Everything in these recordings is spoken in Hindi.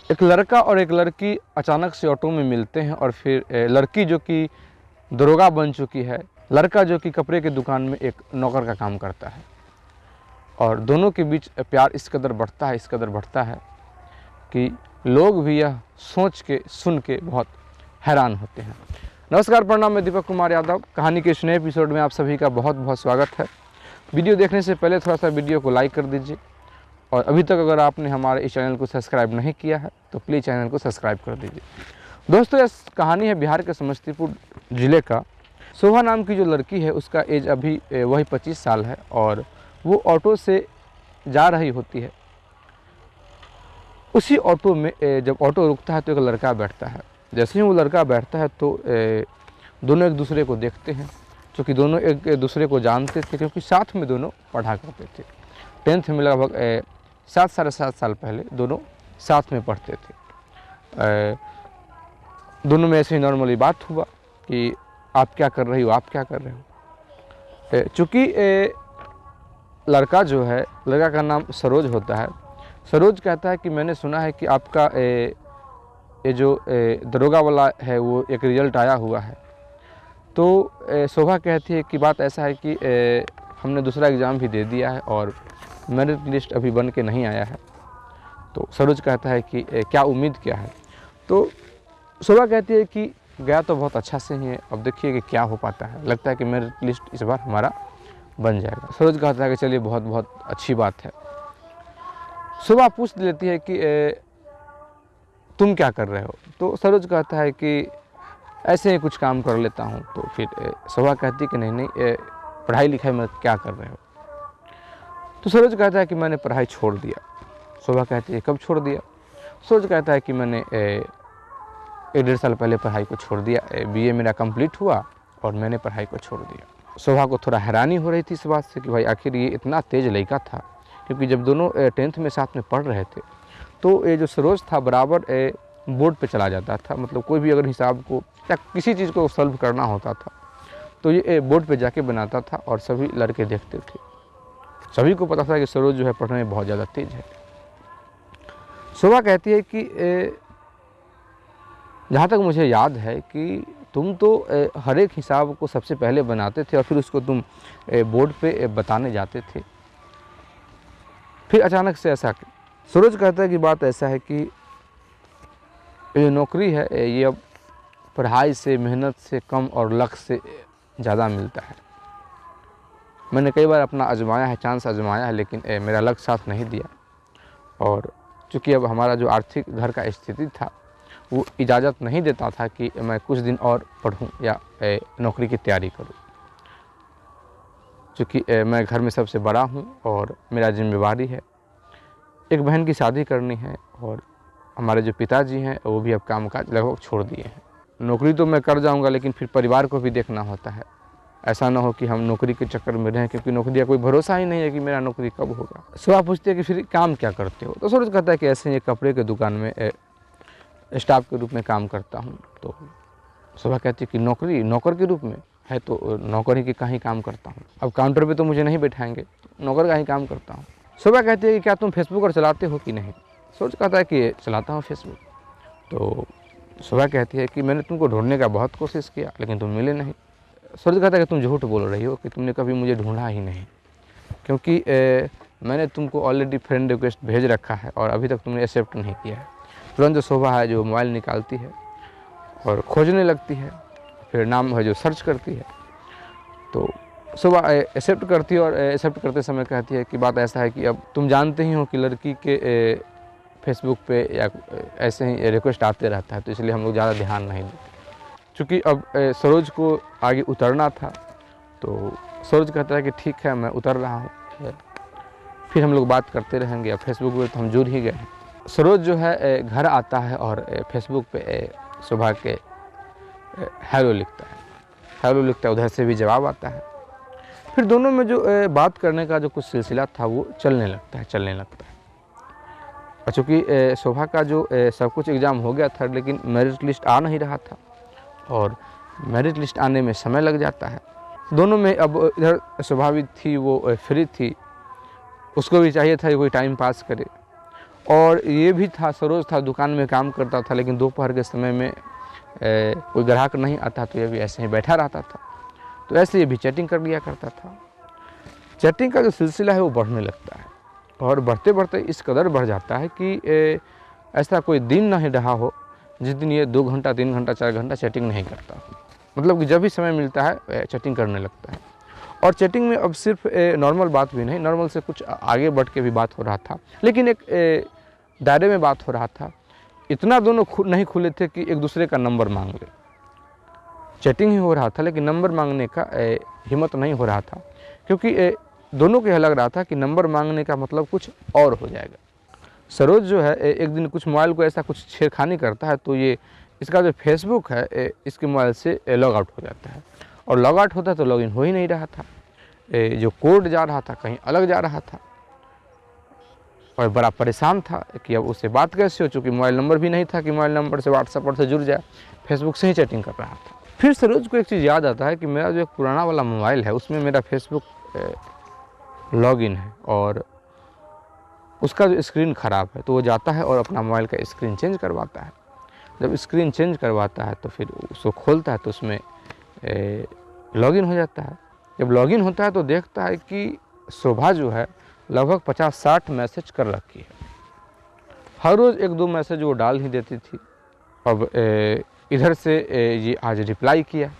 एक लड़का और एक लड़की अचानक से ऑटो में मिलते हैं और फिर लड़की जो कि दरोगा बन चुकी है, लड़का जो कि कपड़े की दुकान में एक नौकर का काम करता है और दोनों के बीच प्यार इस कदर बढ़ता है कि लोग भी यह सोच के सुन के बहुत हैरान होते हैं। नमस्कार, प्रणाम, मैं दीपक कुमार यादव। कहानी के इस नए एपिसोड में आप सभी का बहुत बहुत स्वागत है। वीडियो देखने से पहले थोड़ा सा वीडियो को लाइक कर दीजिए और अभी तक अगर आपने हमारे इस चैनल को सब्सक्राइब नहीं किया है तो प्लीज़ चैनल को सब्सक्राइब कर दीजिए। दोस्तों, यह कहानी है बिहार के समस्तीपुर ज़िले का। शोभा नाम की जो लड़की है उसका एज अभी वही 25 साल है और वो ऑटो से जा रही होती है। उसी ऑटो में जब ऑटो रुकता है तो एक लड़का बैठता है। जैसे ही वो लड़का बैठता है तो दोनों एक दूसरे को देखते हैं, क्योंकि दोनों एक दूसरे को जानते थे, क्योंकि साथ में दोनों पढ़ा करते थे। 10th में लगभग 7 साल पहले दोनों साथ में पढ़ते थे। दोनों में ऐसे ही नॉर्मली बात हुआ कि आप क्या कर रही हो, आप क्या कर रहे हो। चूँकि लड़का जो है, लड़का का नाम सरोज होता है। सरोज कहता है कि मैंने सुना है कि आपका ये जो दरोगा वाला है वो एक रिजल्ट आया हुआ है। तो शोभा कहती है कि बात ऐसा है कि हमने दूसरा एग्ज़ाम भी दे दिया है और मेरिट लिस्ट अभी बन के नहीं आया है। तो सरोज कहता है कि क्या उम्मीद क्या है। तो शोभा कहती है कि गया तो बहुत अच्छा से ही है, अब देखिए कि क्या हो पाता है, लगता है कि मेरिट लिस्ट इस बार हमारा बन जाएगा। सरोज कहता है कि चलिए बहुत बहुत अच्छी बात है। शोभा पूछ लेती है कि तुम क्या कर रहे हो। तो सरोज कहता है कि ऐसे ही कुछ काम कर लेता हूँ। तो फिर शोभा कहती है कि नहीं पढ़ाई लिखाई में क्या कर रहे हो। तो सरोज कहता है कि मैंने पढ़ाई छोड़ दिया। शोभा कहती है कब छोड़ दिया। सरोज कहता है कि मैंने 1-1.5 साल पहले पढ़ाई को छोड़ दिया। BA मेरा कंप्लीट हुआ और मैंने पढ़ाई को छोड़ दिया। शोभा को थोड़ा हैरानी हो रही थी इस बात से कि भाई आखिर ये इतना तेज लड़का था, क्योंकि जब दोनों 10th में साथ में पढ़ रहे थे तो ये जो सरोज था बराबर बोर्ड पे चला जाता था। मतलब कोई भी अगर हिसाब को या किसी चीज़ को सॉल्व करना होता था तो ये बोर्ड पे जाके बनाता था और सभी लड़के देखते थे। सभी को पता था कि सरोज जो है पढ़ने में बहुत ज़्यादा तेज है। शोभा कहती है कि जहाँ तक मुझे याद है कि तुम तो हर एक हिसाब को सबसे पहले बनाते थे और फिर उसको तुम बोर्ड पे बताने जाते थे, फिर अचानक से ऐसा। सरोज कहता है कि बात ऐसा है कि ये नौकरी है, ये अब पढ़ाई से, मेहनत से कम और लक से ज़्यादा मिलता है। मैंने कई बार अपना आजमाया है, चांस आजमाया है, लेकिन मेरा लक साथ नहीं दिया। और चूँकि अब हमारा जो आर्थिक घर का स्थिति था वो इजाज़त नहीं देता था कि मैं कुछ दिन और पढ़ूं या नौकरी की तैयारी करूं। चूँकि मैं घर में सबसे बड़ा हूं और मेरा जिम्मेवारी है, एक बहन की शादी करनी है और हमारे जो पिताजी हैं वो भी अब कामकाज लगभग छोड़ दिए हैं। नौकरी तो मैं कर जाऊंगा, लेकिन फिर परिवार को भी देखना होता है। ऐसा ना हो कि हम नौकरी के चक्कर में रहें, क्योंकि नौकरी का कोई भरोसा ही नहीं है कि मेरा नौकरी कब होगा। शोभा पूछती है कि फिर काम क्या करते हो। तो सरोज कहता है कि ऐसे ही एक कपड़े के दुकान में स्टाफ के रूप में काम करता हूँ। तो शोभा कहती है कि नौकरी नौकर के रूप में है, तो नौकरी के कहीं काम करता हूँ। अब काउंटर पे तो मुझे नहीं बैठाएंगे, तो नौकर का ही काम करता हूँ। शोभा कहती है कि क्या तुम फेसबुक और चलाते हो कि नहीं। सरोज कहता है कि चलाता हूँ फेसबुक। तो शोभा कहती है कि मैंने तुमको ढूंढने का बहुत कोशिश किया लेकिन तुम मिले नहीं। सरोज कहता है कि तुम झूठ बोल रही हो कि तुमने कभी मुझे ढूंढा ही नहीं, क्योंकि मैंने तुमको ऑलरेडी फ्रेंड रिक्वेस्ट भेज रखा है और अभी तक तुमने एक्सेप्ट नहीं किया है। तुरंत जो शोभा है जो मोबाइल निकालती है और खोजने लगती है, फिर नाम है जो सर्च करती है। तो शोभा एक्सेप्ट करती है और एक्सेप्ट करते समय कहती है कि बात ऐसा है कि अब तुम जानते ही हो कि लड़की के फेसबुक पे या ऐसे ही रिक्वेस्ट आते रहता है, तो इसलिए हम लोग ज़्यादा ध्यान नहीं देते। चूँकि अब सरोज को आगे उतरना था तो सरोज कहता है कि ठीक है मैं उतर रहा हूँ, फिर हम लोग बात करते रहेंगे। या फेसबुक पे तो हम जुड़ ही गए हैं। सरोज जो है घर आता है और फेसबुक पे शोभा के हेलो लिखता है, उधर से भी जवाब आता है। फिर दोनों में जो बात करने का जो कुछ सिलसिला था वो चलने लगता है। और चूँकि शोभा का जो सब कुछ एग्ज़ाम हो गया था, लेकिन मेरिट लिस्ट आ नहीं रहा था और मेरिट लिस्ट आने में समय लग जाता है। दोनों में अब इधर शोभा भी थी, वो फ्री थी, उसको भी चाहिए था कि कोई टाइम पास करे। और ये भी था, सरोज था, दुकान में काम करता था, लेकिन दोपहर के समय में कोई ग्राहक नहीं आता तो ये भी ऐसे ही बैठा रहता था। तो ऐसे ये भी चैटिंग कर लिया करता था। चैटिंग का जो सिलसिला है वो बढ़ने लगता है, और बढ़ते बढ़ते इस कदर बढ़ जाता है कि ऐसा कोई दिन नहीं रहा हो जिस दिन ये 2 घंटा 3 घंटा 4 घंटा चैटिंग नहीं करता। मतलब कि जब भी समय मिलता है चैटिंग करने लगता है। और चैटिंग में अब सिर्फ नॉर्मल बात भी नहीं, नॉर्मल से कुछ आगे बढ़ के भी बात हो रहा था, लेकिन एक दायरे में बात हो रहा था। इतना दोनों नहीं खुले थे कि एक दूसरे का नंबर मांग ले। चैटिंग ही हो रहा था, लेकिन नंबर मांगने का हिम्मत नहीं हो रहा था, क्योंकि दोनों को यह लग रहा था कि नंबर मांगने का मतलब कुछ और हो जाएगा। सरोज जो है एक दिन कुछ मोबाइल को ऐसा कुछ छेड़खानी करता है, तो ये इसका जो फेसबुक है इसके मोबाइल से लॉग आउट हो जाता है, और लॉग आउट होता है तो लॉगिन हो ही नहीं रहा था। जो कोड जा रहा था कहीं अलग जा रहा था, और बड़ा परेशान था कि अब उससे बात कैसे हो, चूँकि मोबाइल नंबर भी नहीं था कि मोबाइल नंबर से व्हाट्सएप पर से जुड़ जाए, फेसबुक से ही चैटिंग कर रहा था। फिर सरोज को एक चीज़ याद आता है कि मेरा जो एक पुराना वाला मोबाइल है उसमें मेरा फेसबुक लॉगिन है, और उसका जो स्क्रीन ख़राब है, तो वो जाता है और अपना मोबाइल का स्क्रीन चेंज करवाता है। जब स्क्रीन चेंज करवाता है तो फिर उसको खोलता है तो उसमें लॉगिन हो जाता है। जब लॉगिन होता है तो देखता है कि शोभा जो है लगभग 50-60 मैसेज कर रखी है। हर रोज़ 1-2 मैसेज वो डाल ही देती थी। अब इधर से ये आज रिप्लाई किया,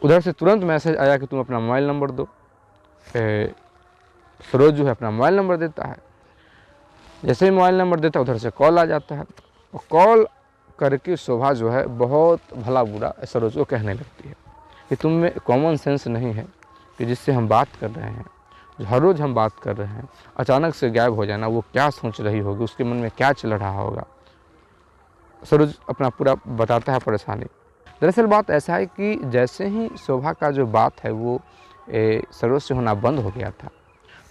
उधर से तुरंत मैसेज आया कि तुम अपना मोबाइल नंबर दो। सरोज जो है अपना मोबाइल नंबर देता है, जैसे ही मोबाइल नंबर देता है उधर से कॉल आ जाता है, और कॉल करके शोभा जो है बहुत भला बुरा सरोज को कहने लगती है कि तुम में कॉमन सेंस नहीं है कि जिससे हम बात कर रहे हैं, जो हर रोज़ हम बात कर रहे हैं, अचानक से गायब हो जाना, वो क्या सोच रही होगी, उसके मन में क्या चल रहा होगा। सरोज अपना पूरा बताता है परेशानी। दरअसल बात ऐसा है कि जैसे ही शोभा का जो बात है वो सरोज से होना बंद हो गया था,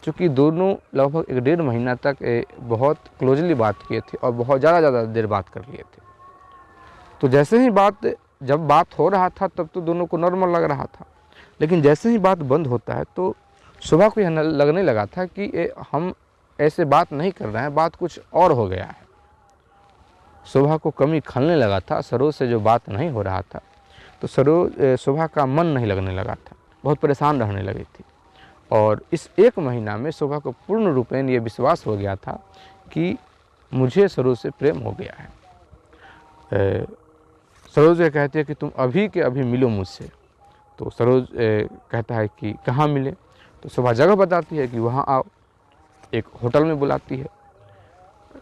क्योंकि दोनों लगभग 1-1.5 महीना तक बहुत क्लोजली बात किए थे और बहुत ज़्यादा देर बात कर लिए थे। तो जैसे ही जब बात हो रहा था तब तो दोनों को नॉर्मल लग रहा था, लेकिन जैसे ही बात बंद होता है तो शोभा को यह लगने लगा था कि हम ऐसे बात नहीं कर रहे हैं, बात कुछ और हो गया है। शोभा को कमी खलने लगा था, सरोज से जो बात नहीं हो रहा था, तो शोभा का मन नहीं लगने लगा था, बहुत परेशान रहने लगी थी। और इस 1 महीना में शोभा को पूर्ण रूपेण ये विश्वास हो गया था कि मुझे सरोज से प्रेम हो गया है। सरोज ये कहती है कि तुम अभी के अभी मिलो मुझसे। तो सरोज कहता है कि कहाँ मिले, तो शोभा जगह बताती है कि वहाँ आओ। एक होटल में बुलाती है।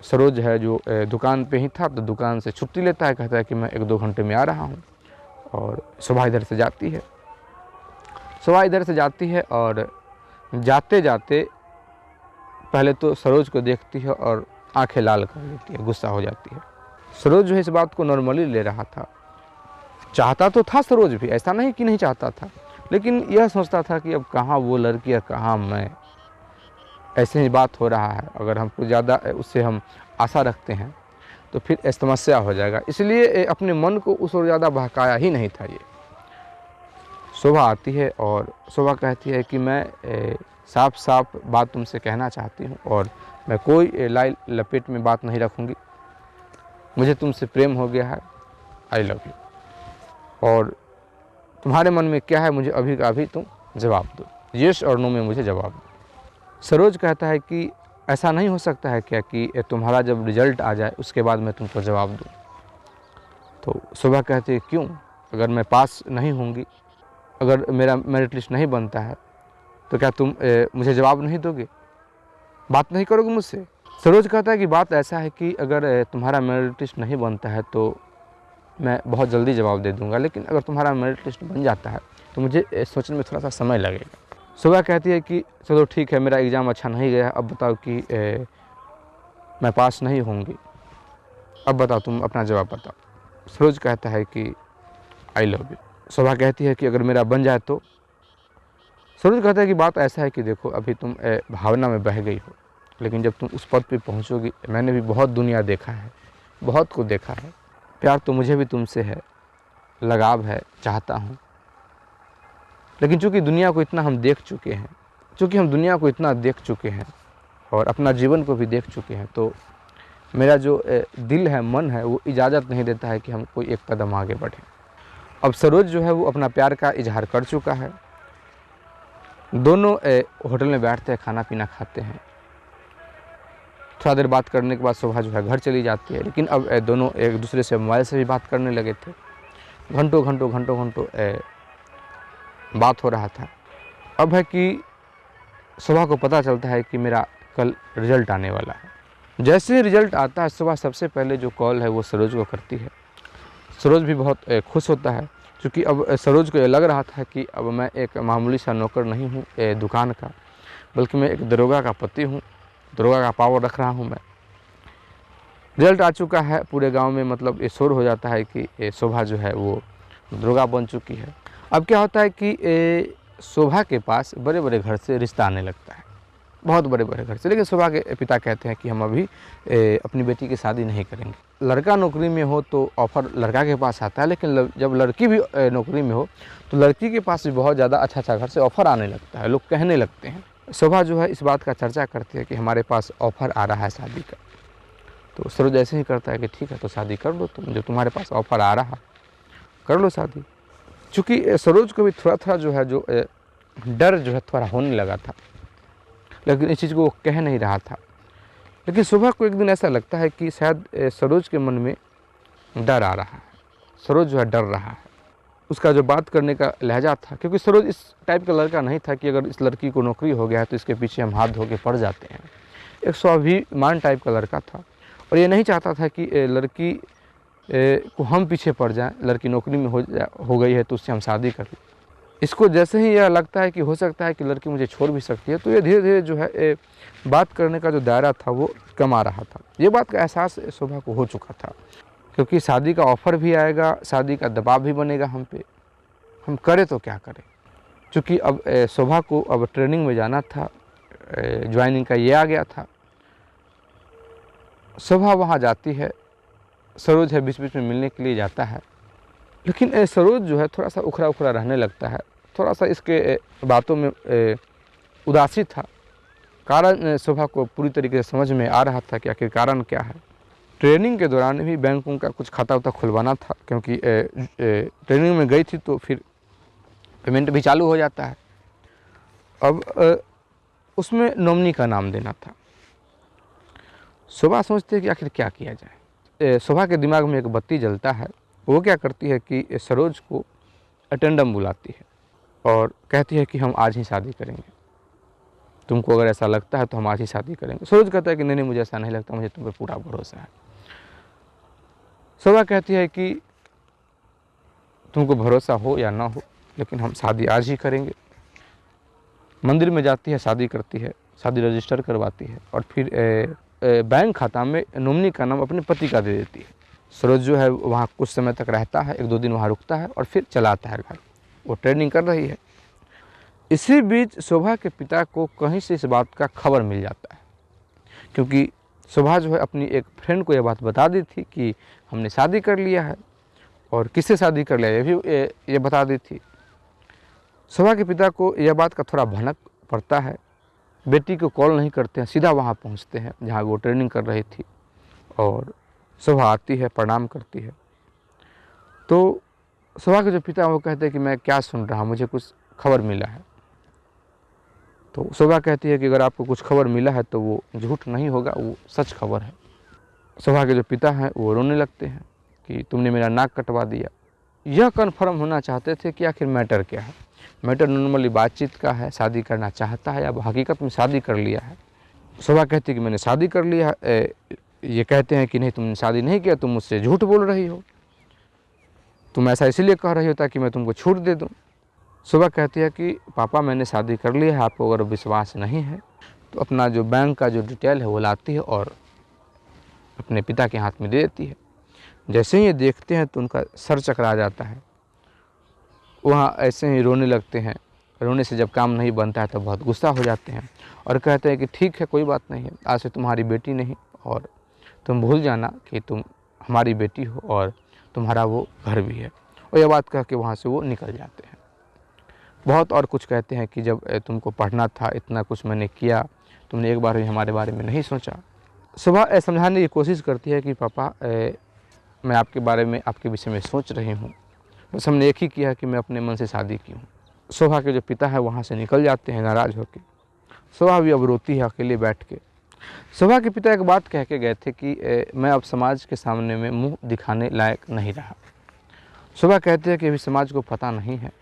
सरोज है जो दुकान पे ही था, तो दुकान से छुट्टी लेता है, कहता है कि मैं 1-2 घंटे में आ रहा हूँ, और शोभा इधर से जाती है। शोभा इधर से जाती है और जाते जाते पहले तो सरोज को देखती है और आंखें लाल कर लेती है, गुस्सा हो जाती है। सरोज जो है इस बात को नॉर्मली ले रहा था, चाहता तो था सरोज भी, ऐसा नहीं कि नहीं चाहता था, लेकिन यह सोचता था कि अब कहाँ वो लड़की और कहाँ मैं, ऐसे ही बात हो रहा है, अगर हमको ज़्यादा उससे हम आशा रखते हैं तो फिर समस्या हो जाएगा, इसलिए अपने मन को उस ओर ज़्यादा बहकाया ही नहीं था। ये शोभा आती है और शोभा कहती है कि मैं साफ साफ बात तुमसे कहना चाहती हूँ, और मैं कोई लाई लपेट में बात नहीं रखूँगी, मुझे तुमसे प्रेम हो गया है, आई लव यू, और तुम्हारे मन में क्या है मुझे अभी का अभी तुम जवाब दो, येस और नो में मुझे जवाब दो। सरोज कहता है कि ऐसा नहीं हो सकता है क्या कि तुम्हारा जब रिजल्ट आ जाए उसके बाद मैं तुमको जवाब दूँ। तो शोभा कहती है क्यों, अगर मैं पास नहीं होंगी, अगर मेरा मेरिट लिस्ट नहीं बनता है तो क्या तुम मुझे जवाब नहीं दोगे, बात नहीं करोगे मुझसे। सरोज कहता है कि बात ऐसा है कि अगर तुम्हारा मेरिट लिस्ट नहीं बनता है तो मैं बहुत जल्दी जवाब दे दूंगा, लेकिन अगर तुम्हारा मेरिट लिस्ट बन जाता है तो मुझे सोचने में थोड़ा सा समय लगेगा। शोभा कहती है कि चलो ठीक है, मेरा एग्ज़ाम अच्छा नहीं गया, अब बताओ कि मैं पास नहीं होंगी, अब बताओ तुम अपना जवाब बताओ। सरोज कहता है कि आई लव यू। शोभा कहती है कि अगर मेरा बन जाए तो। सरोज कहता है कि बात ऐसा है कि देखो अभी तुम भावना में बह गई हो, लेकिन जब तुम उस पद पे पहुंचोगी, मैंने भी बहुत दुनिया देखा है, बहुत कुछ देखा है, प्यार तो मुझे भी तुमसे है, लगाव है, चाहता हूँ, लेकिन चूँकि दुनिया को इतना हम देख चुके हैं, चूँकि हम दुनिया को इतना देख चुके हैं और अपना जीवन को भी देख चुके हैं, तो मेरा जो दिल है, मन है, वो इजाज़त नहीं देता है कि हम कोई एक कदम आगे बढ़ें। अब सरोज जो है वो अपना प्यार का इजहार कर चुका है। दोनों होटल में बैठते हैं, खाना पीना खाते हैं। थोड़ा देर बात करने के बाद शोभा जो है घर चली जाती है, लेकिन अब दोनों एक दूसरे से मोबाइल से भी बात करने लगे थे। घंटों बात हो रहा था। अब है कि शोभा को पता चलता है कि मेरा कल रिजल्ट आने वाला है। जैसे ही रिजल्ट आता है, शोभा सबसे पहले जो कॉल है वो सरोज को करती है। सरोज भी बहुत खुश होता है, क्योंकि अब सरोज को ये लग रहा था कि अब मैं एक मामूली सा नौकर नहीं हूँ दुकान का, बल्कि मैं एक दरोगा का पति हूँ, दरोगा का पावर रख रहा हूँ मैं। रिजल्ट आ चुका है, पूरे गांव में मतलब ये शोर हो जाता है कि शोभा जो है वो दरोगा बन चुकी है। अब क्या होता है कि शोभा के पास बड़े बड़े घर से रिश्ता आने लगता है, बहुत बड़े बड़े घर से। लेकिन शोभा के पिता कहते हैं कि हम अभी अपनी बेटी की शादी नहीं करेंगे। लड़का नौकरी में हो तो ऑफ़र लड़का के पास आता है, लेकिन जब लड़की भी नौकरी में हो तो लड़की के पास भी बहुत ज़्यादा अच्छा घर से ऑफ़र आने लगता है, लोग कहने लगते हैं। शोभा जो है इस बात का चर्चा करती है कि हमारे पास ऑफ़र आ रहा है शादी का। तो सरोज ऐसे ही करता है कि ठीक है, तो शादी कर लो तुम, जो तुम्हारे पास ऑफ़र आ रहा कर लो शादी। चूँकि सरोज को भी थोड़ा जो है जो डर जो है थोड़ा होने लगा था, लेकिन इस चीज़ को वो कह नहीं रहा था। लेकिन सुबह को एक दिन ऐसा लगता है कि शायद सरोज के मन में डर आ रहा है, सरोज जो है डर रहा है। उसका जो बात करने का लहजा था, क्योंकि सरोज इस टाइप का लड़का नहीं था कि अगर इस लड़की को नौकरी हो गया है तो इसके पीछे हम हाथ धो के पड़ जाते हैं। एक स्वाभिमान टाइप का लड़का था, और ये नहीं चाहता था कि लड़की को हम पीछे पड़ जाएं। लड़की नौकरी में हो गई है तो उससे हम शादी कर लें। इसको जैसे ही यह लगता है कि हो सकता है कि लड़की मुझे छोड़ भी सकती है, तो ये धीरे धीरे जो है बात करने का जो दायरा था वो कम आ रहा था। ये बात का एहसास शोभा को हो चुका था, क्योंकि शादी का ऑफ़र भी आएगा, शादी का दबाव भी बनेगा हम पे, हम करें तो क्या करें। चूँकि अब शोभा को अब ट्रेनिंग में जाना था, ज्वाइनिंग का ये आ गया था। शोभा वहाँ जाती है, सरोज है बीच बीच में मिलने के लिए जाता है, लेकिन सरोज जो है थोड़ा सा उखड़ा उखड़ा रहने लगता है, थोड़ा सा इसके बातों में उदासी था। कारण शोभा को पूरी तरीके से समझ में आ रहा था कि आखिर कारण क्या है। ट्रेनिंग के दौरान भी बैंकों का कुछ खाता उता खुलवाना था, क्योंकि ट्रेनिंग में गई थी तो फिर पेमेंट भी चालू हो जाता है। अब उसमें नॉमिनी का नाम देना था। शोभा सोचती है कि आखिर क्या किया जाए। शोभा के दिमाग में एक बत्ती जलता है। वो क्या करती है कि सरोज को अटेंडम बुलाती है और कहती है कि हम आज ही शादी करेंगे, तुमको अगर ऐसा लगता है तो हम आज ही शादी करेंगे। सरोज कहता है कि नहीं मुझे ऐसा नहीं लगता, मुझे तुम पे पूरा भरोसा है। शोभा कहती है कि तुमको भरोसा हो या ना हो, लेकिन हम शादी आज ही करेंगे। मंदिर में जाती है, शादी करती है, शादी रजिस्टर करवाती है और फिर बैंक खाता में नॉमिनी का नाम अपने पति का दे देती है। सरोज जो है वहाँ कुछ समय तक रहता है, 1-2 दिन वहाँ रुकता है और फिर चला आता है घर। वो ट्रेनिंग कर रही है। इसी बीच शोभा के पिता को कहीं से इस बात का खबर मिल जाता है, क्योंकि शोभा जो है अपनी एक फ्रेंड को यह बात बता दी थी कि हमने शादी कर लिया है, और किससे शादी कर लिया ये भी ये बता दी थी। शोभा के पिता को यह बात का थोड़ा भनक पड़ता है। बेटी को कॉल नहीं करते हैं, सीधा वहाँ पहुँचते हैं जहाँ वो ट्रेनिंग कर रही थी, और शोभा आती है, प्रणाम करती है। तो शोभा के जो पिता हैं वो कहते हैं कि मैं क्या सुन रहा हूँ, मुझे कुछ खबर मिला है। तो शोभा कहती है कि अगर आपको कुछ खबर मिला है तो वो झूठ नहीं होगा, वो सच खबर है। शोभा के जो पिता हैं वो रोने लगते हैं कि तुमने मेरा नाक कटवा दिया। यह कन्फर्म होना चाहते थे कि आखिर मैटर क्या है। मैटर नॉर्मली बातचीत का है, शादी करना चाहता है या हकीकत में शादी कर लिया है। शोभा कहती है कि मैंने शादी कर लिया है। ये कहते हैं कि नहीं तुमने शादी नहीं किया, तुम मुझसे झूठ बोल रही हो, तुम ऐसा इसलिए कह रही हो ताकि मैं तुमको छूट दे दूँ। शोभा कहती है कि पापा मैंने शादी कर लिया है, आपको अगर विश्वास नहीं है तो अपना जो बैंक का जो डिटेल है वो लाती है और अपने पिता के हाथ में दे देती है। जैसे ही ये देखते हैं तो उनका सर चकरा जाता है, वहाँ ऐसे ही रोने लगते हैं। रोने से जब काम नहीं बनता है तो बहुत गुस्सा हो जाते हैं और कहते हैं कि ठीक है कोई बात नहीं है, आज से तुम्हारी बेटी नहीं और तुम भूल जाना कि तुम हमारी बेटी हो और तुम्हारा वो घर भी है। और यह बात कह के वहाँ से वो निकल जाते हैं। बहुत और कुछ कहते हैं कि जब तुमको पढ़ना था, इतना कुछ मैंने किया, तुमने एक बार भी हमारे बारे में नहीं सोचा। सुबह समझाने की कोशिश करती है कि पापा मैं आपके बारे में, आपके विषय में सोच रही हूँ, बस हमने एक ही किया है कि मैं अपने मन से शादी की हूँ। शोभा के जो पिता है वहाँ से निकल जाते हैं नाराज़ होकर। शोभा भी अब रोती है अकेले बैठ के। शोभा के पिता एक बात कह के गए थे कि मैं अब समाज के सामने में मुंह दिखाने लायक नहीं रहा। शोभा कहते हैं कि अभी समाज को पता नहीं है,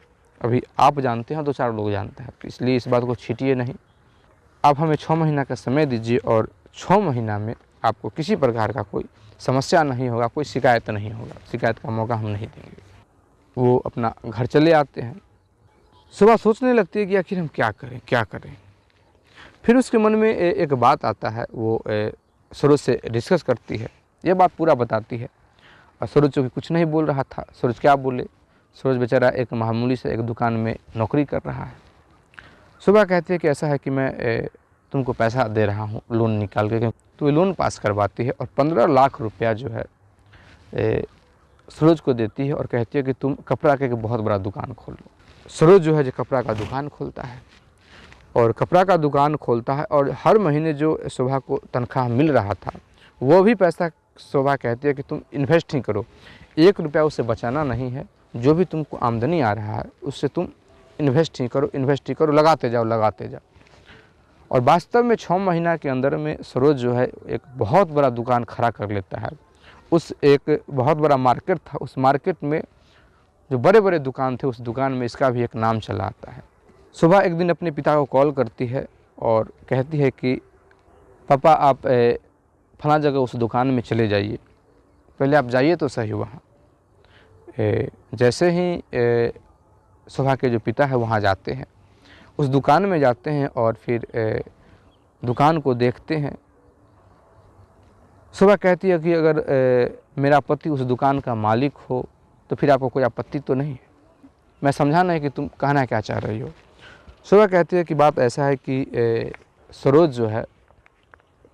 अभी आप जानते हैं, 2-4 लोग जानते हैं, इसलिए इस बात को छीटिए नहीं। आप हमें 6 महीना का समय दीजिए और 6 महीना में आपको किसी प्रकार का कोई समस्या नहीं होगा, कोई शिकायत नहीं होगा, शिकायत का मौका हम नहीं देंगे। वो अपना घर चले आते हैं। सुबह सोचने लगती है कि आखिर हम क्या करें, क्या करें। फिर उसके मन में एक बात आता है, वो सरोज से डिस्कस करती है, ये बात पूरा बताती है। और सरोज चूँकि कुछ नहीं बोल रहा था, सरोज क्या बोले, सरोज बेचारा एक मामूली से एक दुकान में नौकरी कर रहा है। सुबह कहती है कि ऐसा है कि मैं तुमको पैसा दे रहा हूँ लोन निकाल के, तो ये लोन पास करवाती है और 15 लाख रुपया जो है सरोज को देती है और कहती है कि तुम कपड़ा का एक बहुत बड़ा दुकान खोल लो। सरोज जो है जो कपड़ा का दुकान खोलता है और कपड़ा का दुकान खोलता है और हर महीने जो शोभा को तनख्वाह मिल रहा था वो भी पैसा शोभा कहती है कि तुम इन्वेस्ट ही करो, 1 रुपया उससे बचाना नहीं है, जो भी तुमको आमदनी आ रहा है उससे तुम इन्वेस्ट ही करो, इन्वेस्ट ही करो, लगाते जाओ, लगाते जाओ। और वास्तव में 6 महीना के अंदर में सरोज जो है एक बहुत बड़ा दुकान खड़ा कर लेता है। उस एक बहुत बड़ा मार्केट था, उस मार्केट में जो बड़े बड़े दुकान थे उस दुकान में इसका भी एक नाम चला आता है। सुबह एक दिन अपने पिता को कॉल करती है और कहती है कि पापा आप फलां जगह उस दुकान में चले जाइए, पहले आप जाइए तो सही वहाँ। जैसे ही सुबह के जो पिता है वहाँ जाते हैं, उस दुकान में जाते हैं और फिर दुकान को देखते हैं। सुबह कहती है कि अगर मेरा पति उस दुकान का मालिक हो तो फिर आपको कोई आपत्ति तो नहीं है। मैं समझा नहीं कि तुम कहना क्या चाह रही हो। सुबह कहती है कि बात ऐसा है कि सरोज जो है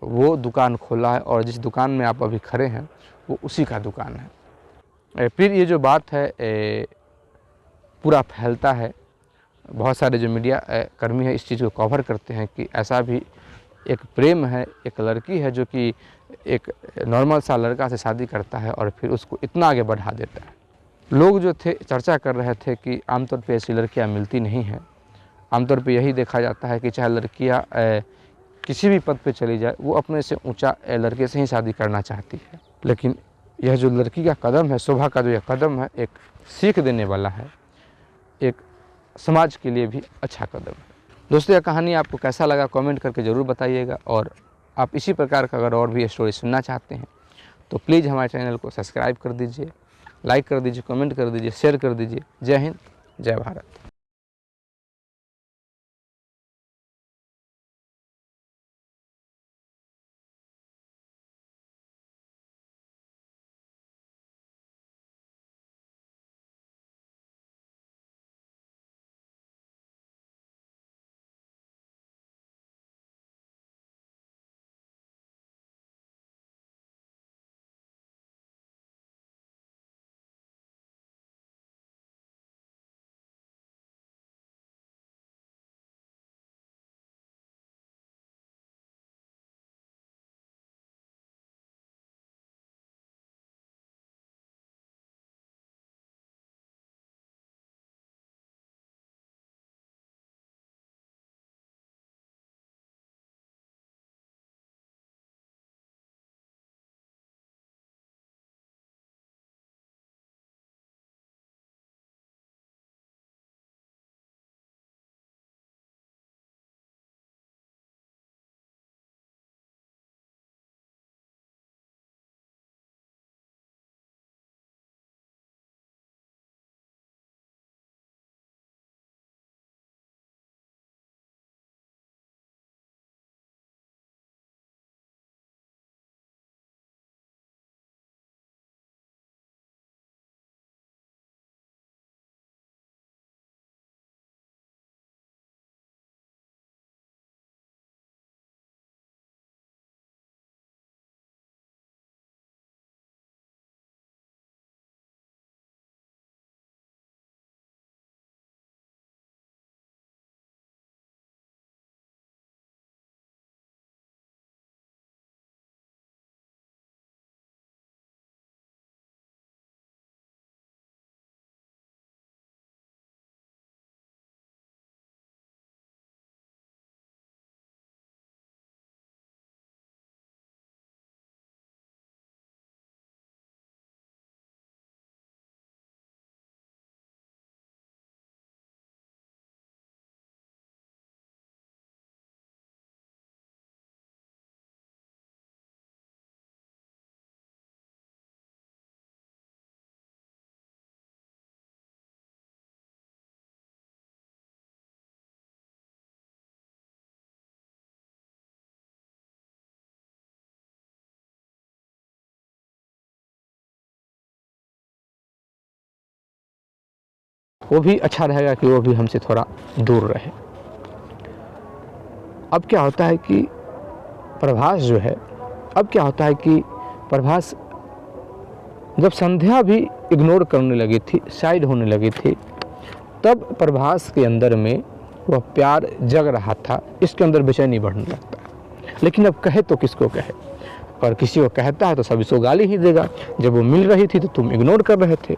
वो दुकान खोला है और जिस दुकान में आप अभी खड़े हैं वो उसी का दुकान है। फिर ये जो बात है पूरा फैलता है, बहुत सारे जो मीडिया कर्मी है इस चीज़ को कवर करते हैं कि ऐसा भी एक प्रेम है, एक लड़की है जो कि एक नॉर्मल सा लड़का से शादी करता है और फिर उसको इतना आगे बढ़ा देता है। लोग जो थे चर्चा कर रहे थे कि आमतौर पे ऐसी लड़कियां मिलती नहीं हैं। आमतौर पे यही देखा जाता है कि चाहे लड़कियां किसी भी पद पे चली जाए वो अपने से ऊंचा लड़के से ही शादी करना चाहती है। लेकिन यह जो लड़की का कदम है, शोभा का जो यह कदम है, एक सीख देने वाला है, एक समाज के लिए भी अच्छा कदम है। दोस्तों यह कहानी आपको कैसा लगा कमेंट करके ज़रूर बताइएगा और आप इसी प्रकार का अगर और भी स्टोरी सुनना चाहते हैं तो प्लीज़ हमारे चैनल को सब्सक्राइब कर दीजिए, लाइक कर दीजिए, कमेंट कर दीजिए, शेयर कर दीजिए। जय हिंद, जय भारत। वो भी अच्छा रहेगा कि वो भी हमसे थोड़ा दूर रहे। अब क्या होता है कि प्रभास जो है, अब क्या होता है कि प्रभास जब संध्या भी इग्नोर करने लगी थी, साइड होने लगी थी, तब प्रभास के अंदर में वह प्यार जग रहा था, इसके अंदर बेचैनी बढ़ने लगता है। लेकिन अब कहे तो किसको कहे, और किसी को कहता है तो सब इसको गाली ही देगा। जब वो मिल रही थी तो तुम इग्नोर कर रहे थे।